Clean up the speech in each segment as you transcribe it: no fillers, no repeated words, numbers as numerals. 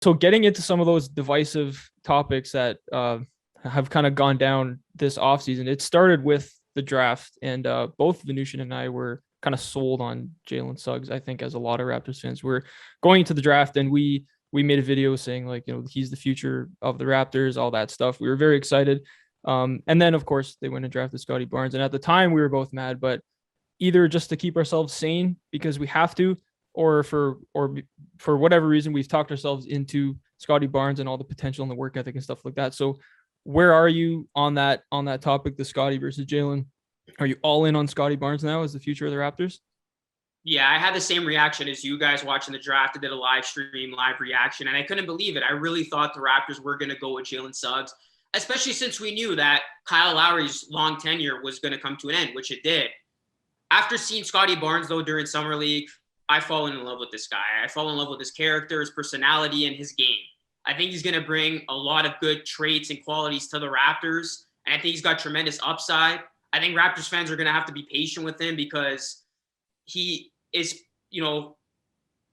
So getting into some of those divisive topics that have kind of gone down this offseason, it started with the draft, and both Venusian and I were kind of sold on Jalen Suggs. I think as a lot of Raptors fans, we're going into the draft, and we made a video saying like, he's the future of the Raptors, all that stuff. We were very excited. And then of course they went and drafted Scottie Barnes, and at the time we were both mad, but either just to keep ourselves sane because we have to, or for whatever reason we've talked ourselves into Scottie Barnes and all the potential and the work ethic and stuff like that. So where are you on that topic, the Scottie versus Jalen? Are you all in on Scottie Barnes now as the future of the Raptors? Yeah, I had the same reaction as you guys watching the draft. I did a live stream, live reaction, and I couldn't believe it. I really thought the Raptors were going to go with Jalen Suggs, especially since we knew that Kyle Lowry's long tenure was going to come to an end, which it did. After seeing Scottie Barnes, though, during Summer League, I've fallen in love with this guy. I fall in love with his character, his personality, and his game. I think he's going to bring a lot of good traits and qualities to the Raptors, and I think he's got tremendous upside. I think Raptors fans are going to have to be patient with him because he is,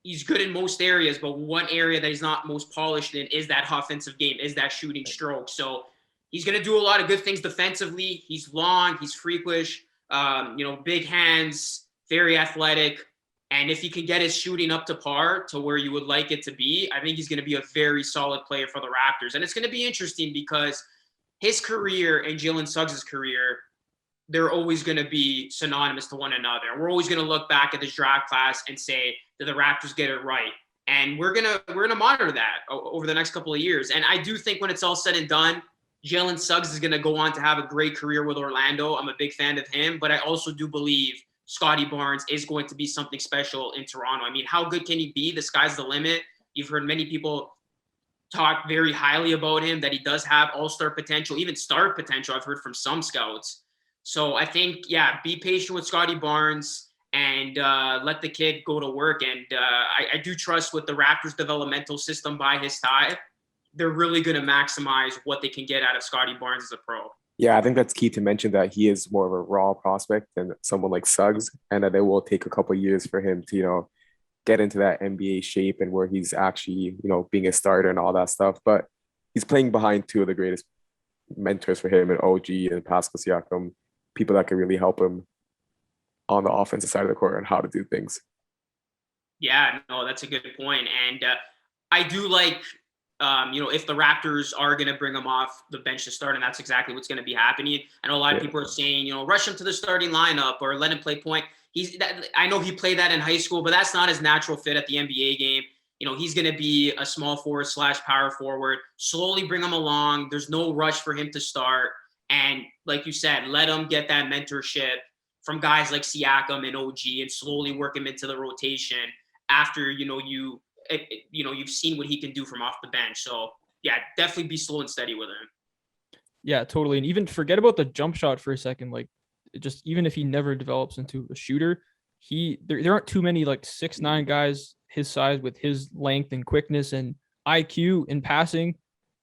he's good in most areas, but one area that he's not most polished in is that offensive game, is that shooting stroke. So he's going to do a lot of good things defensively. He's long, he's freakish, big hands, very athletic. And if he can get his shooting up to par to where you would like it to be, I think he's going to be a very solid player for the Raptors. And it's going to be interesting because his career and Jalen Suggs' career, they're always going to be synonymous to one another. We're always going to look back at this draft class and say, did the Raptors get it right? And we're gonna monitor that over the next couple of years. And I do think when it's all said and done, Jalen Suggs is going to go on to have a great career with Orlando. I'm a big fan of him, but I also do believe Scottie Barnes is going to be something special in Toronto. I mean, how good can he be? The sky's the limit. You've heard many people talk very highly about him, that he does have all-star potential, even star potential, I've heard from some scouts. So I think, be patient with Scottie Barnes and let the kid go to work. And I do trust with the Raptors developmental system by his side, they're really going to maximize what they can get out of Scottie Barnes as a pro. Yeah, I think that's key to mention that he is more of a raw prospect than someone like Suggs, and that it will take a couple of years for him to, get into that NBA shape and where he's actually, being a starter and all that stuff. But he's playing behind two of the greatest mentors for him, and OG and Pascal Siakam, people that can really help him on the offensive side of the court and how to do things. Yeah, no, that's a good point. And I do like, if the Raptors are going to bring him off the bench to start, and that's exactly what's going to be happening. I know a lot of people are saying, rush him to the starting lineup or let him play point. I know he played that in high school, but that's not his natural fit at the NBA game. He's going to be a small forward / power forward. Slowly bring him along. There's no rush for him to start. And like you said, let him get that mentorship from guys like Siakam and OG and slowly work him into the rotation after, you've seen what he can do from off the bench. So yeah, definitely be slow and steady with him. Yeah, totally. And even forget about the jump shot for a second. Like, just even if he never develops into a shooter, there aren't too many like 6'9" guys his size with his length and quickness and IQ and passing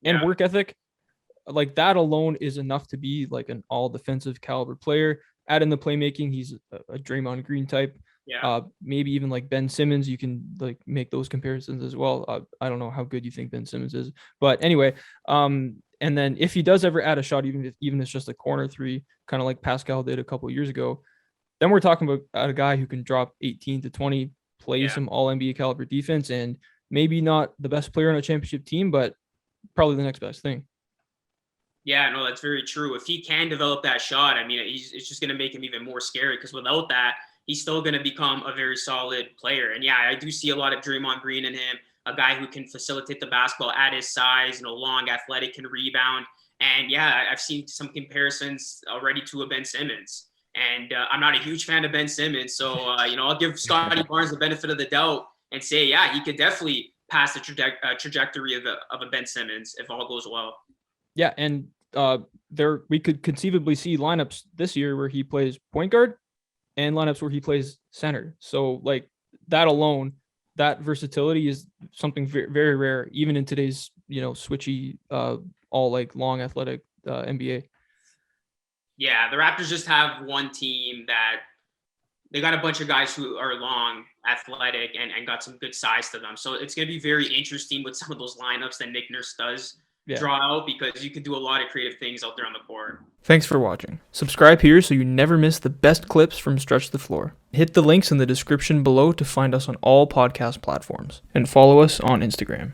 and work ethic. Like that alone is enough to be like an all defensive caliber player. Add in the playmaking, he's a Draymond Green type. Yeah. Maybe even like Ben Simmons, you can like make those comparisons as well. I don't know how good you think Ben Simmons is, but anyway, and then if he does ever add a shot, even if it's just a corner three, kind of like Pascal did a couple of years ago, then we're talking about a guy who can drop 18 to 20, play some all NBA caliber defense, and maybe not the best player on a championship team, but probably the next best thing. Yeah, no, that's very true. If he can develop that shot, I mean, it's just going to make him even more scary because without that, he's still going to become a very solid player. And yeah, I do see a lot of Draymond Green in him, a guy who can facilitate the basketball at his size, long, athletic, can rebound. And yeah, I've seen some comparisons already to a Ben Simmons. And I'm not a huge fan of Ben Simmons. So, I'll give Scottie Barnes the benefit of the doubt and say, yeah, he could definitely pass the trajectory of a Ben Simmons if all goes well. Yeah, and we could conceivably see lineups this year where he plays point guard and lineups where he plays center. So like that alone, that versatility is something very, very rare, even in today's, switchy, all like long athletic NBA. Yeah, the Raptors just have one team they got a bunch of guys who are long, athletic, and got some good size to them. So it's going to be very interesting with some of those lineups that Nick Nurse does draw out, because you can do a lot of creative things out there on the court. Thanks for watching. Subscribe here so you never miss the best clips from Stretch the Floor. Hit the links in the description below to find us on all podcast platforms, and follow us on Instagram.